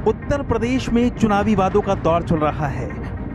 उत्तर प्रदेश में चुनावी वादों का दौर चल रहा है।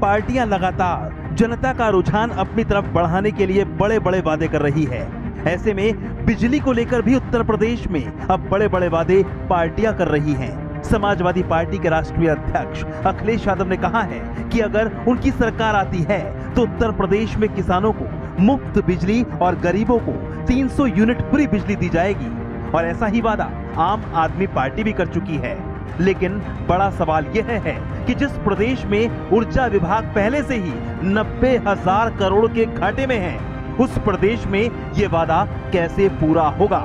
पार्टियां लगातार जनता का रुझान अपनी तरफ बढ़ाने के लिए बड़े बड़े वादे कर रही है। ऐसे में बिजली को लेकर भी उत्तर प्रदेश में अब बड़े बड़े वादे पार्टियां कर रही हैं। समाजवादी पार्टी के राष्ट्रीय अध्यक्ष अखिलेश यादव ने कहा है कि अगर उनकी सरकार आती है तो उत्तर प्रदेश में किसानों को मुफ्त बिजली और गरीबों को 300 यूनिट फ्री बिजली दी जाएगी। और ऐसा ही वादा आम आदमी पार्टी भी कर चुकी है। लेकिन बड़ा सवाल यह है कि जिस प्रदेश में ऊर्जा विभाग पहले से ही 90,000 करोड़ के घाटे में है, उस प्रदेश में ये वादा कैसे पूरा होगा?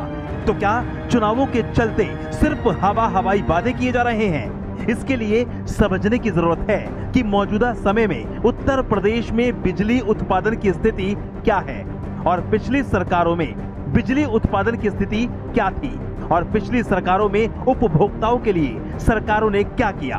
तो क्या चुनावों के चलते सिर्फ हवाई वादे किए जा रहे हैं? इसके लिए समझने की जरूरत है कि मौजूदा समय में उत्तर प्रदेश में बिजली उत्पादन की स्थिति क्या है और पिछली सरकारों में बिजली उत्पादन की स्थिति क्या थी और पिछली सरकारों में उपभोक्ताओं के लिए सरकारों ने क्या किया।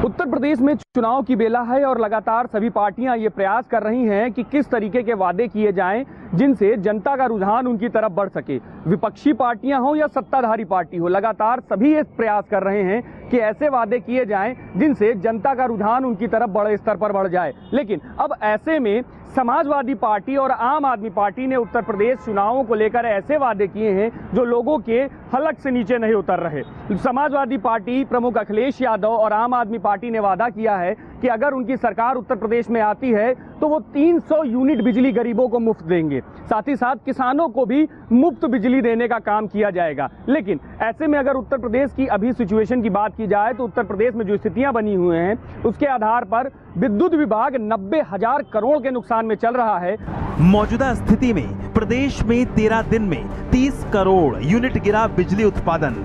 उत्तर प्रदेश में चुनाव की बेला है और लगातार सभी पार्टियां ये प्रयास कर रही हैं कि किस तरीके के वादे किए जाएं जिनसे जनता का रुझान उनकी तरफ बढ़ सके। विपक्षी पार्टियां हो या सत्ताधारी पार्टी हो, लगातार सभी ये प्रयास कर रहे हैं कि ऐसे वादे किए जाएं जिनसे जनता का रुझान उनकी तरफ बड़े स्तर पर बढ़ जाए। लेकिन अब ऐसे में समाजवादी पार्टी और आम आदमी पार्टी ने उत्तर प्रदेश चुनावों को लेकर ऐसे वादे किए हैं जो लोगों के हलक से नीचे नहीं उतर रहे। समाजवादी पार्टी प्रमुख अखिलेश यादव और आम आदमी पार्टी ने वादा किया है कि अगर उनकी सरकार उत्तर प्रदेश में आती है तो वो 300 यूनिट बिजली गरीबों को मुफ्त देंगे, साथ ही साथ किसानों को भी मुफ्त बिजली देने का काम किया जाएगा। लेकिन ऐसे में अगर उत्तर प्रदेश की अभी सिचुएशन की बात की जाए तो उत्तर प्रदेश में जो स्थितियां बनी हुई हैं उसके आधार पर विद्युत विभाग 90,000 करोड़ के नुकसान में चल रहा है। मौजूदा स्थिति में प्रदेश में 13 दिन में 30 करोड़ यूनिट गिरा बिजली उत्पादन।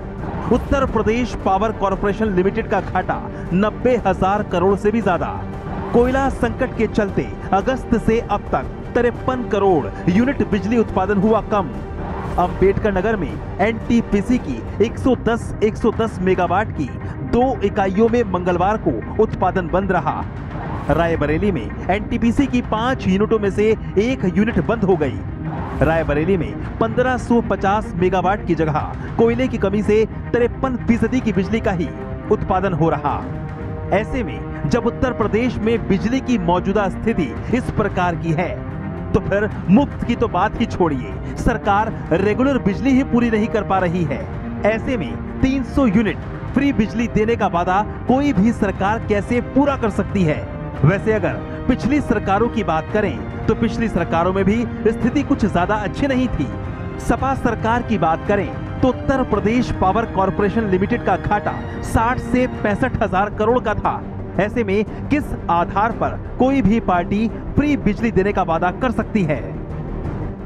Uttar Pradesh power corporation limited का घाटा 90,000 करोड़ से भी ज्यादा। कोयला संकट के चलते अगस्त से अब तक 53 करोड़ यूनिट बिजली उत्पादन हुआ कम। अंबेडकर नगर में एनटीपीसी की 110 मेगावाट की 2 इकाइयों में मंगलवार को उत्पादन बंद रहा। रायबरेली में एनटीपीसी की 5 यूनिटों में से 1 यूनिट बंद हो गई। रायबरेली में 1550 मेगावाट की जगह कोयले की कमी से 53% की बिजली का ही उत्पादन हो रहा। ऐसे में जब उत्तर प्रदेश में बिजली की मौजूदा स्थिति इस प्रकार की है तो फिर मुफ्त की तो बात ही छोड़िए, सरकार रेगुलर बिजली ही पूरी नहीं कर पा रही है। ऐसे में 300 यूनिट फ्री बिजली देने का वादा कोई भी सरकार कैसे पूरा कर सकती है? वैसे अगर पिछली सरकारों की बात करें तो पिछली सरकारों में भी स्थिति कुछ ज्यादा अच्छी नहीं थी। सपा सरकार की बात करें तो Uttar Pradesh power corporation limited का घाटा 60 से 65,000 करोड़ का था। ऐसे में किस आधार पर कोई भी पार्टी फ्री बिजली देने का वादा कर सकती है?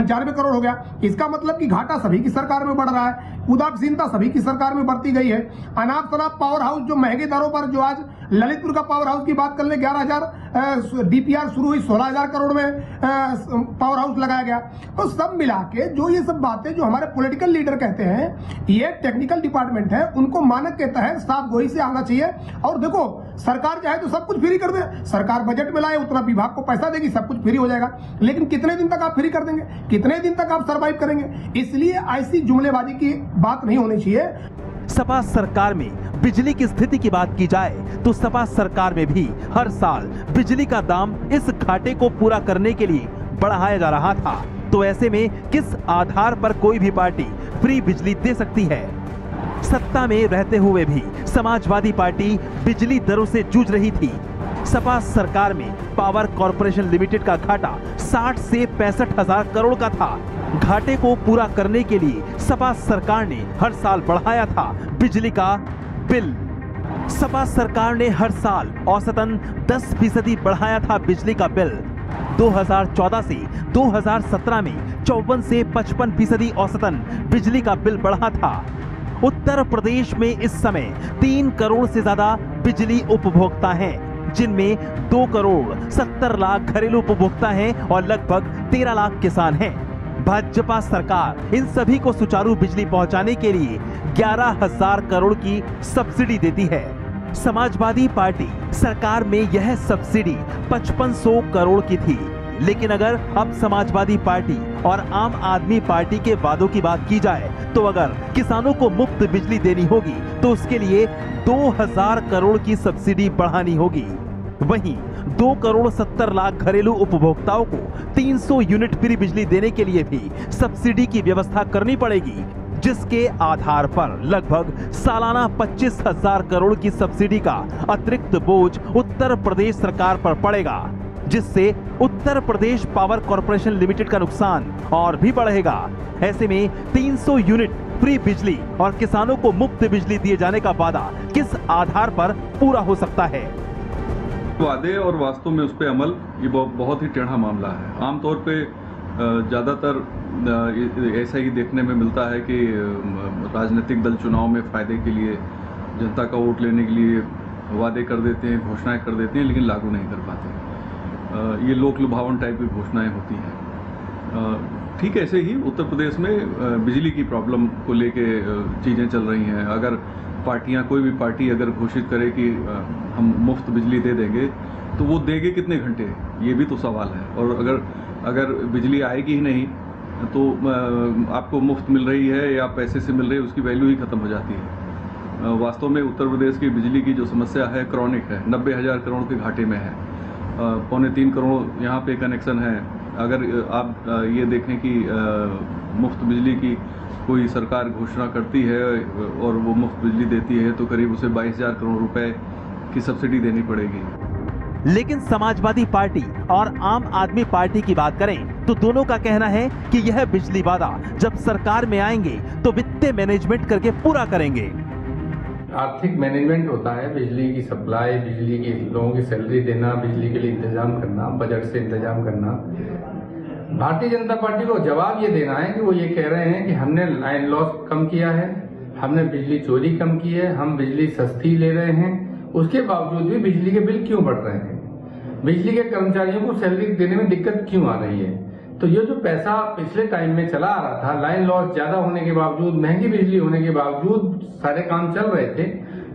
95 करोड़ हो गया। इसका मतलब कि घाटा सभी की सरकार में बढ़ रहा है, उदासीनता सभी की सरकार में बढ़ती गई है। अनाप शनाप पावर हाउस जो महंगे दरों पर, जो आज ललितपुर का पावर हाउस की बात कर ले 11,000 डीपीआर शुरू हुई, 16,000 करोड़ में पावर हाउस लगाया गया। तो सब मिला के जो ये सब बातें जो हमारे पॉलिटिकल लीडर कहते हैं, ये टेक्निकल डिपार्टमेंट है, उनको मानक के तहत साफ गोई से आना चाहिए। और देखो, सरकार चाहे तो सब कुछ फ्री कर दे, सरकार बजट में लाए उतना विभाग को पैसा देगी, सब कुछ फ्री हो जाएगा। लेकिन कितने दिन तक आप फ्री कर देंगे? कितने दिन तक आप सर्वाइव करेंगे? इसलिए ऐसी जुमलेबाजी की बात नहीं होनी चाहिए। सपा सरकार में बिजली की स्थिति की बात की जाए तो सपा सरकार में भी हर साल बिजली का दाम इस घाटे को पूरा करने के लिए बढ़ाया जा रहा था। तो ऐसे में किस आधार पर कोई भी पार्टी फ्री बिजली दे सकती है? सत्ता में रहते हुए भी समाजवादी पार्टी बिजली दरों से जूझ रही थी। सपा सरकार में पावर कॉर्पोरेशन लिमिटेड का घाटा 60 से 65,000 करोड़ का था। घाटे को पूरा करने के लिए सपा सरकार ने हर साल बढ़ाया था बिजली का बिल। सपा सरकार ने हर साल औसतन 10% बढ़ाया था बिजली का बिल। 2014 से 2017 में 54 से 55% औसतन बिजली का बिल बढ़ा था। उत्तर प्रदेश में इस समय 3 करोड़ से ज्यादा बिजली उपभोक्ता हैं, जिनमें 2 करोड़ 70 लाख घरेलू उपभोक्ता हैं और लगभग 13 लाख किसान हैं। भाजपा सरकार इन सभी को सुचारू बिजली पहुंचाने के लिए 11,000 करोड़ की सब्सिडी देती है। समाजवादी पार्टी सरकार में यह सब्सिडी 5500 करोड़ की थी। लेकिन अगर अब समाजवादी पार्टी और आम आदमी पार्टी के वादों की बात की जाए तो अगर किसानों को मुफ्त बिजली देनी होगी तो उसके लिए 2000 करोड़ की सब्सिडी बढ़ानी होगी। वहीं 2 करोड़ 70 लाख घरेलू उपभोक्ताओं को 300 यूनिट फ्री बिजली देने के लिए भी सब्सिडी की व्यवस्था करनी पड़ेगी, जिसके आधार पर लगभग सालाना 25,000 करोड़ की सब्सिडी का अतिरिक्त बोझ उत्तर प्रदेश सरकार पर पड़ेगा, जिससे Uttar Pradesh power corporation limited का नुकसान और भी बढ़ेगा। ऐसे में 300 यूनिट फ्री बिजली और किसानों को मुफ्त बिजली दिए जाने का वादा किस आधार पर पूरा हो सकता है? वादे और वास्तव में उस पर अमल ये बहुत ही टेढ़ा मामला है। आमतौर पे ज़्यादातर ऐसा ही देखने में मिलता है कि राजनीतिक दल चुनाव में फ़ायदे के लिए जनता का वोट लेने के लिए वादे कर देते हैं, घोषणाएं कर देते हैं, लेकिन लागू नहीं कर पाते। ये लोक लुभावन टाइप की घोषणाएं होती हैं। ठीक ऐसे ही उत्तर प्रदेश में बिजली की प्रॉब्लम को लेके चीज़ें चल रही हैं। अगर पार्टियां, कोई भी पार्टी अगर घोषित करे कि हम मुफ्त बिजली दे देंगे तो वो देंगे कितने घंटे, ये भी तो सवाल है। और अगर बिजली आएगी ही नहीं तो आपको मुफ्त मिल रही है या पैसे से मिल रही है, उसकी वैल्यू ही ख़त्म हो जाती है। वास्तव में उत्तर प्रदेश की बिजली की जो समस्या है क्रॉनिक है, 90,000 करोड़ के घाटे में है। 2.25 करोड़ यहाँ पे कनेक्शन है। अगर आप ये देखें कि मुफ्त बिजली की कोई सरकार घोषणा करती है और वो मुफ्त बिजली देती है तो करीब उसे 22,000 करोड़ रुपए की सब्सिडी देनी पड़ेगी। लेकिन समाजवादी पार्टी और आम आदमी पार्टी की बात करें तो दोनों का कहना है कि यह बिजली वादा जब सरकार में आएंगे तो वित्तीय मैनेजमेंट करके पूरा करेंगे। आर्थिक मैनेजमेंट होता है, बिजली की सप्लाई, बिजली की लोगों की सैलरी देना, बिजली के लिए इंतजाम करना, बजट से इंतजाम करना। भारतीय जनता पार्टी को जवाब ये देना है कि वो ये कह रहे हैं कि हमने लाइन लॉस कम किया है, हमने बिजली चोरी कम की है, हम बिजली सस्ती ले रहे हैं, उसके बावजूद भी बिजली के बिल क्यों बढ़ रहे हैं, बिजली के कर्मचारियों को सैलरी देने में दिक्कत क्यों आ रही है। तो ये जो पैसा पिछले टाइम में चला आ रहा था, लाइन लॉस ज्यादा होने के बावजूद, महंगी बिजली होने के बावजूद सारे काम चल रहे थे,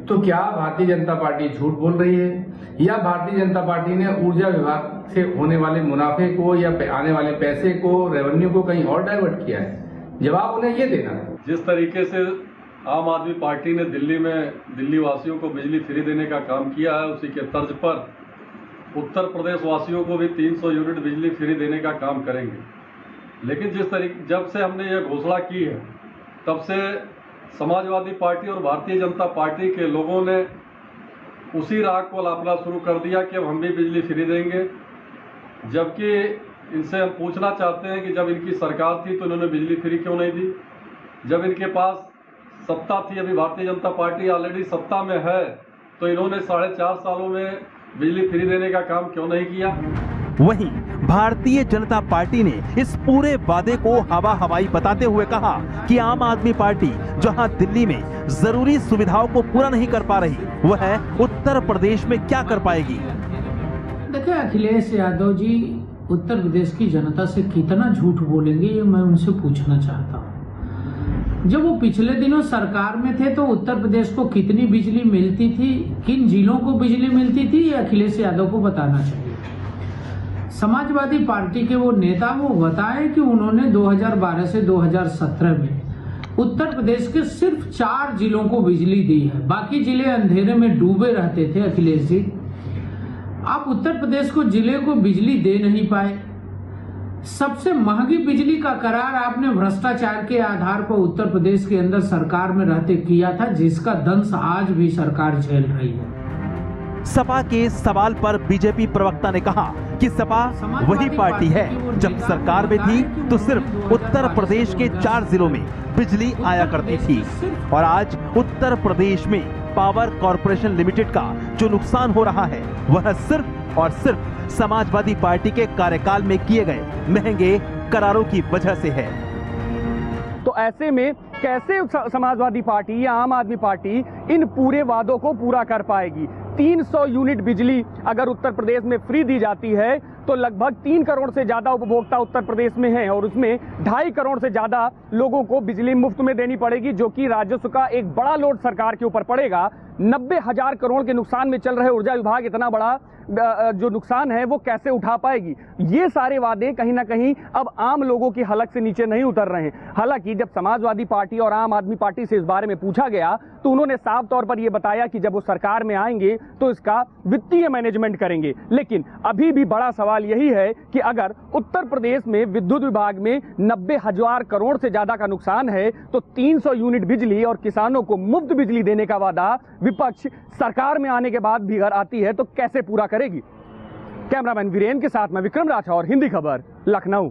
तो क्या भारतीय जनता पार्टी झूठ बोल रही है या भारतीय जनता पार्टी ने ऊर्जा विभाग से होने वाले मुनाफे को या आने वाले पैसे को, रेवेन्यू को कहीं और डाइवर्ट किया है? जवाब उन्हें ये देना है। जिस तरीके से आम आदमी पार्टी ने दिल्ली में दिल्ली वासियों को बिजली फ्री देने का काम किया है, उसी के तर्ज पर उत्तर प्रदेश वासियों को भी 300 यूनिट बिजली फ्री देने का काम करेंगे। लेकिन जिस तरीके जब से हमने ये घोषणा की है तब से समाजवादी पार्टी और भारतीय जनता पार्टी के लोगों ने उसी राह को लापना शुरू कर दिया कि अब हम भी बिजली फ्री देंगे। जबकि इनसे हम पूछना चाहते हैं कि जब इनकी सरकार थी तो इन्होंने बिजली फ्री क्यों नहीं दी? जब इनके पास सत्ता थी, अभी भारतीय जनता पार्टी ऑलरेडी सत्ता में है, तो इन्होंने 4.5 सालों में बिजली फ्री देने का काम क्यों नहीं किया? वहीं भारतीय जनता पार्टी ने इस पूरे वादे को हवा हवाई बताते हुए कहा कि आम आदमी पार्टी जहां दिल्ली में जरूरी सुविधाओं को पूरा नहीं कर पा रही, वह उत्तर प्रदेश में क्या कर पाएगी। देखिए, अखिलेश यादव जी उत्तर प्रदेश की जनता से कितना झूठ बोलेंगे ये मैं उनसे पूछना चाहता हूँ। जब वो पिछले दिनों सरकार में थे तो उत्तर प्रदेश को कितनी बिजली मिलती थी, किन जिलों को बिजली मिलती थी, ये अखिलेश यादव को बताना चाहिए। समाजवादी पार्टी के वो नेता वो बताएं कि उन्होंने 2012 से 2017 में उत्तर प्रदेश के सिर्फ 4 जिलों को बिजली दी है, बाकी जिले अंधेरे में डूबे रहते थे। अखिलेश जी, आप उत्तर प्रदेश को जिले को बिजली दे नहीं पाए। सबसे महंगी बिजली का करार आपने भ्रष्टाचार के आधार पर उत्तर प्रदेश के अंदर सरकार में रहते किया था, जिसका दंश आज भी सरकार झेल रही है। सपा के सवाल पर बीजेपी प्रवक्ता ने कहा कि सपा वही पार्टी है जब सरकार में थी तो सिर्फ उत्तर प्रदेश के 4 जिलों में बिजली आया करती थी, और आज उत्तर प्रदेश में पावर कॉर्पोरेशन लिमिटेड का जो नुकसान हो रहा है वह सिर्फ और सिर्फ समाजवादी पार्टी के कार्यकाल में किए गए महंगे करारों की वजह से है। तो ऐसे में कैसे समाजवादी पार्टी या आम आदमी पार्टी इन पूरे वादों को पूरा कर पाएगी? 300 यूनिट बिजली अगर उत्तर प्रदेश में फ्री दी जाती है तो लगभग 3 करोड़ से ज्यादा उपभोक्ता उत्तर प्रदेश में हैं, और उसमें 2.5 करोड़ से ज्यादा लोगों को बिजली मुफ्त में देनी पड़ेगी, जो कि राजस्व का एक बड़ा लोड सरकार के ऊपर पड़ेगा, 90,000 करोड़ के नुकसान में चल रहे ऊर्जा विभाग इतना बड़ा जो नुकसान है वो कैसे उठा पाएगी। ये सारे वादे कहीं ना कहीं अब आम लोगों की हलक से नीचे नहीं उतर रहे हैं। हालांकि जब समाजवादी पार्टी और आम आदमी पार्टी से इस बारे में पूछा गया तो उन्होंने साफ तौर पर यह बताया कि जब वो सरकार में आएंगे तो इसका वित्तीय मैनेजमेंट करेंगे। लेकिन अभी भी बड़ा सवाल यही है कि अगर उत्तर प्रदेश में विद्युत विभाग में 90,000 करोड़ से ज्यादा का नुकसान है तो 300 यूनिट बिजली और किसानों को मुफ्त बिजली देने का वादा विपक्ष सरकार में आने के बाद भी अगर आती है तो कैसे पूरा करेगी। कैमरामैन वीरेन के साथ मैं विक्रम राठौर, हिंदी खबर, लखनऊ।